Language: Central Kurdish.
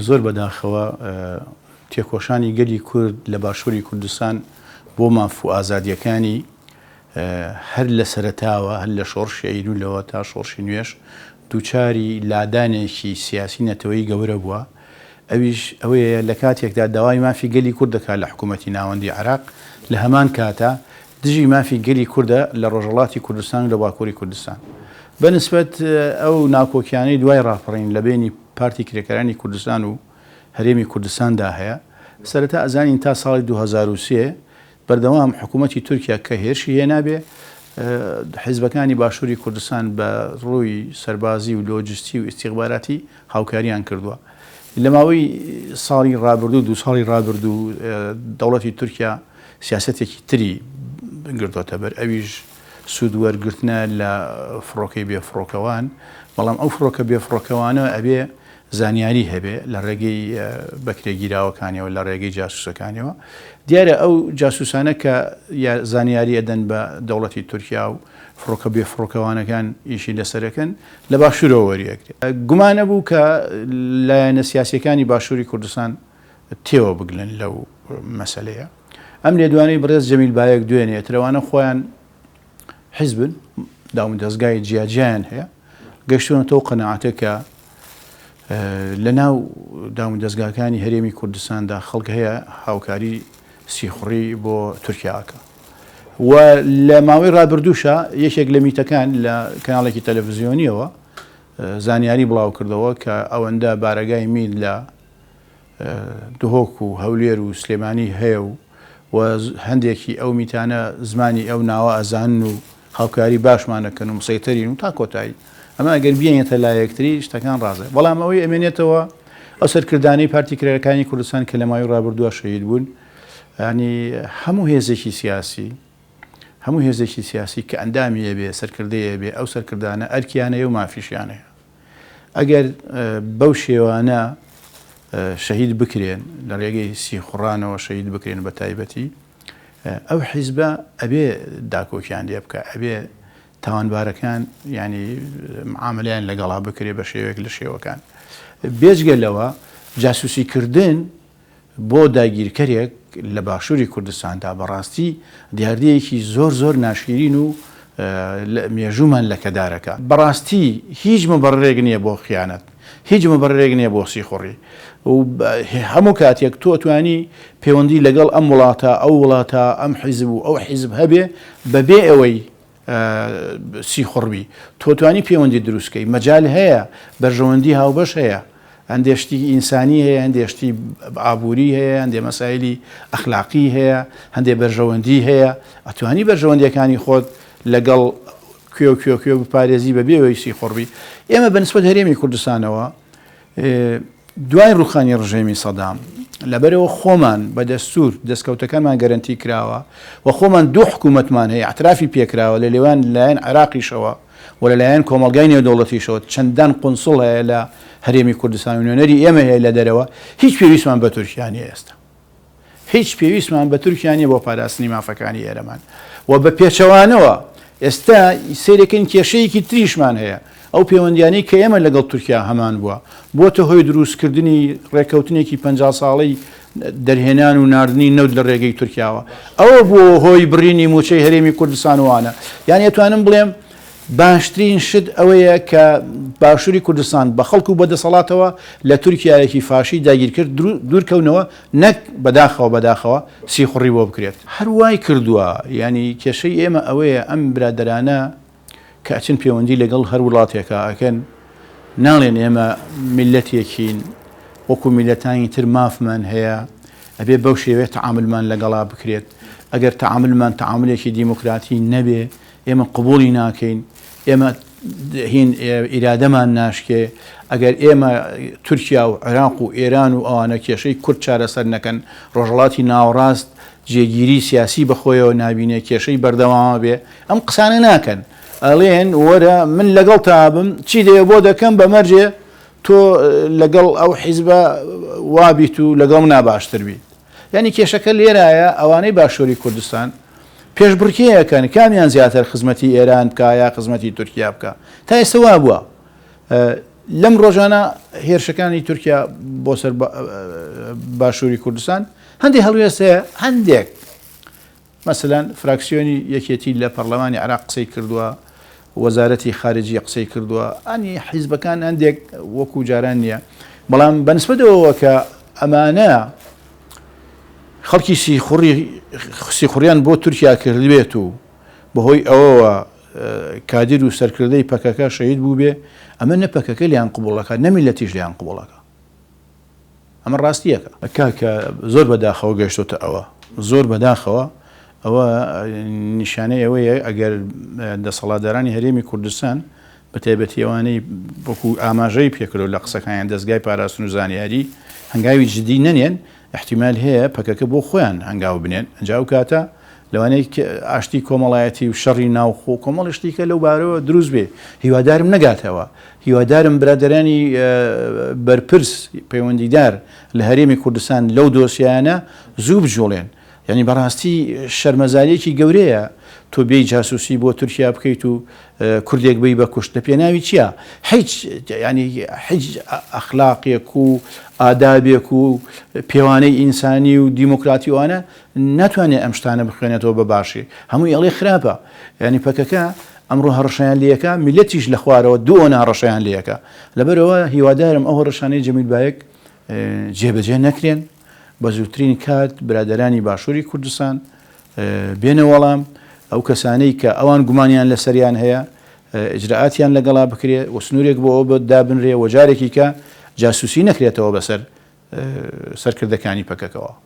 زۆر بەداخەوە تێکۆشانی گەلی کورد لە باشووری کوردستان بۆ مافوو ئازادیەکانی هەر لە سەرەتاوە هەر لە شۆڕشی ئەیلوولەوە تا شۆڕشی نوێش دووچاری لادانێکی سیاسی نەتەوەی گەورە بووە. ئەویش ئەوەیە لە کاتێکدا داوای مافی گەلی کوورد دەکات لە حکوومەتی ناوەندی عێراق، لە هەمان کاتە دژی مافی گەلی کووردە لە ڕۆژهەڵاتی کوردستان و لە باکووری کوردستان. بەنسبەت ئەو ناکۆکیانەی دوای ڕاپەڕین لە بینی پارتی کرێکەرانی کوردستان و هەرێمی کوردستاندا هەیە، سەرەتا ئەزانین تا ساڵی 2023 بەردەوام حکوومەتی تورکیا کە هێرشی هێنابێ حیزبەکانی باشووری کوردستان بە ڕووی سەربازی و لۆجستی و ئیستیخباراتی هاوکاریان کردووە. لە ماوەی ساڵی ڕابردوو دو ساڵی ڕابردوو دەوڵەتی تورکیا سیاسەتێکی تری گرتوۆتە بەر، ئەویش سوودوەرگرتنە لە فڕۆکەی بێفڕۆکەوان، بەڵام ئەو فڕۆکە بێفڕۆکەوانە ئەبێ زانیاری هەبێ لە ڕێگەی بەکرێگیراوەکانیەوە لە ڕێگەی جاسوسەکانیەوە. دیارە ئەو جاسوسانە کە زانیاری ئەدەن بە دەوڵەتی تورکیا و فڕۆکە بێفڕۆکەوانەکان ئیشی لەسەرەکەن لە باشوورەوە وەریەگرێت. گومانە بوو کە لایەنە سیاسیەکانی باشووری کوردستان تێوە بگلن لەو مەسەلەیە. ئەم لێدوانەی بەڕێز جەمیل بایەک دوێنێترەوانە خۆیان حیزبن، داوم دەستگای جیاجیان هەیە، گەشتونەتەوە قەنەعاتە کە لە ناو داوم دەستگاکانی هەرێمی کوردستاندا خەڵک هەیە هاوکاری سیخوڕی بۆ تورکیاکە. و لە ماوەی ڕابردووشە یەکێک لە میتەکان لە کەناڵێکی تەلەڤیزیۆنیەوە زانیاری بڵاو کردەوە کە ئەوەندە بارەگای میل لە دهۆک و هەولێر و سلێمانی هەیە و هەندێکی ئەو میتانە زمانی ئەو ناوە ئەزانن و هاوکاری باشمانەکەن و مسەیتەرین و تا کۆتایی. ئەمە ئەگەر بیێنێتە لایەکتری شتەکان ڕازێ، بەڵام ئەوەی ئەمێنێتەوە ئەو سەرکردانەی پارتی کرێکەکانی کوردستان کە لە ماوەی ڕابردووە شەهید بوون، ینی هەموو هێزێکی سیاسی کە ئەندامیە بێ سەرکردەیە بێ ئەو سەرکردانە ئەرکیانەیە و مافیشیانەیە. ئەگەر بەو شێوانە شەهید بکرێن لە ڕێگەی سیخوڕانەوە شەهید بکرێن بە تایبەتی، ئەو حیزبە ئەبێ داکۆکیان لێ بکە، ئەبێ تاوانبارەکان ینی معاملەیان لەگەڵا بکرێ بە شێوەیەک لە شێوەکان. بێجگە لەوە جاسوسیکردن بۆ داگیرکەرێک لە باشووری کوردستاندا بەڕاستی دیاردەیەکی زۆر ناشرین و مێژومان لە کەدارەکە. بەڕاستی هیچ مەبەڕێک نییە بۆ خیانەت، هیچ مەبەڕێک نییە بۆ سیخوڕی و هەموو کاتێک تۆ توانی پەیوەندی لەگەڵ ئەم وڵاتە ئەو وڵاتە ئەم حیزب و ئەو حیزب هەبێ بەبێ ئەوەی سیخوڕبی تۆ توانی پەیوەندی دروستکەی. مەجال هەیە، بەرژەوەندی هاوبەش هەیە، هەندێشتی ئینسانی هەیە، هەندێشتی ئابووری هەیە، هەندێ مەسایلی ئەخلاقی هەیە، هەندێ بەرژەوەندی هەیە. ئەتوانی بەرژەوەندیەکانی خۆت لەگەڵ کوێ بپارێزی بەبێەوەی سیخوڕبی. ئێمە بەنسبەت هەرێمی کوردستانەوە دوای ڕوخانی ڕژێمی سەدام لەبەرەوە خۆمان بە دەستور دەستکەوتەکانمان گەرنتی کراوە و خۆمان دوو حکوومەتمان هەیە اعترافی پێکراوە لە لێوان لایەن عێراقیشەوە و لەلایەن کۆمەڵگای نێودەوڵەتیشەوە. چەندان قونسڵ هەیە لە هەرێمی کوردستان و نوێنەری ئێمە هەیە لە دەرەوە. هیچ پێویستمان بە تورکیانی ئێستا، هیچ پێویستمان بە تورکیانی بۆ پاراستنی مافەکانی ئێرەمان و بە پێچەوانەوە ئێستا سیرەکەین کێشەیەکی تریشمان هەیە. ئەو پەیوەندیانەی کە ئێمە لەگەڵ تورکیا هەمان بووە بۆتە هۆی دروستکردنی ڕێکەوتنێکی 50 ساڵەی دەرهێنان و ناردنی نەوت لە ڕێگەی تورکیاوە. ئەوە بووە هۆی بڕینی موچەی هەرێمی کوردستانوانە. یان ئەتوانم بڵێم باشترین شت ئەوەیە کە باشووری کوردستان بە خەڵکو و بەدەسەڵاتەوە لە تورکیایەکی فاشی داگیرکرد دوورکەونەوە، نەک بەداخەوە سیخوڕی بۆ بکرێت. هەروای کردووە. ینی کێشەی ئێمە ئەوەیە ئەم برادەرانە کە ئەچن پەیوەندی لەگەڵ هەر وڵاتێکە ئەکەن، ناڵێن ئێمە میلەتێکین وەکو میلەتانی تر مافمان هەیە، ئەبێ بەو شێوێت تەعاملمان لەگەڵا بکرێت. ئەگەر تەعاملمان تەعاملێکی دیموکراتی نەبێ ئێمە قبوڵی ناکەین، ئێمە هین ئیرادەمان ناشکێ. ئەگەر ئێمە تورکیا و عێراق و ئێران و ئەوانە کێشەی کورد چارەسەر نەکەن، ڕۆژهەڵاتی ناوەڕاست جێگیری سیاسی بەخۆیەوە نابینێ، کێشەی بەردەوامە بێ، ئەم قسانە ناکەن. ئەڵێن وەرە من لەگەڵ تابم چی دەیە بۆ دەکەم بەمەرجێ تۆ لەگەڵ ئەو حیزبە وابیت و لەگەڵ ناباشتر بیت. ینی کێشەکە لێرایە ئەوانەی باشووری کوردستان پێشبڕکێیەکەن کامیان زیاتر خزمەتی ئێران بکە یا خزمەتی تورکیا بکە. تا ئێستا وا بووە لەم ڕۆژانە هێرشەکانی تورکیا بۆ سەر باشووری کوردستان هەندێک هەڵوێستەیە هەندێک مەسەلەن فراکسیۆنی یەکێتی لە پەرلەمانی عێراق قسەی کردووە وەزارەتی خارجی قسەی کردووە ئەنی حیزبەکان هەندێک وەکو جاران نییە بەڵام بەنسبەتەوە کە ئەمانە خەڵکی سیخوڕیان بۆ تورکیا کردبێت و بەهۆی ئەوەوە کادر و سەرکردەی پەکەکە شەهید بوو بێ ئەمە نە پەکەکە لیان قبوڵەکە نەمیلەتیش لیان قبوڵەکە ئەمە ڕاستیەکە کاکە زۆر بەداخەوە گەشتۆتە ئەوە زۆر بەداخەوە ئەوە نیشانەی ئەوەیە ئەگەر دەسەڵاتدارانی هەرێمی کوردستان بە تایبەتی ئەوانەی وەکو ئاماژەی پێکرۆ لە قسەکانیان دەستگای پاراستن و زانیاری هەنگاوی جدی نەنێن احتیمال هەیە پەکەکە بۆ خۆیان هەنگاو بنێن ئەنجاو کاتە لەوانەیە ئاشتی کۆمەڵایەتی و شەڕی ناوخۆ کۆمەڵی شتێکە لەو بارەوە دروست بێ هیوادارم نەگاتەوە هیوادارم برادەرانی بەرپرس پەیوەندیدار لە هەرێمی کوردستان لەو دۆسیانە زوو بجوڵێن یعنی بەڕاستی شەرمەزاریەکی گەورەیە تۆ بێی جاسوسی بۆ تورکیا بکەیت و کوردێک بی بە کوشت لە پێناوی چییە هیچ ینی هیچ ئەخلاقێک و ئادابێک و پێوانەی ئینسانی و دیموکراتیوانە ناتوانێت ئەم شتانە بخوێنێتەوە بە باشی هەمووی ئەڵێ خراپە ینی پەکەکە ئەمڕۆ هەڕەشەیان لەکە میلەتیش لە خوارەوە دووە هەڕەشەیان لەکە لەبەرەوە هیوادارم ئەو هەڕەشانەی جەمیل بایەک جێبەجێ نەکرێن بە زووترین کات برادەرانی باشووری کوردستان بێنە وەڵام ئەو کەسانەی کە ئەوان گومانیان لە سەریان هەیە ئجرعاتیان لەگەڵا بکرێت و سنوورێک بۆ ئەوە دابنرێ و جارێکی کە جاسوسی نەکرێتەوە بەسەر سەرکردەکانی پەکەکەوە.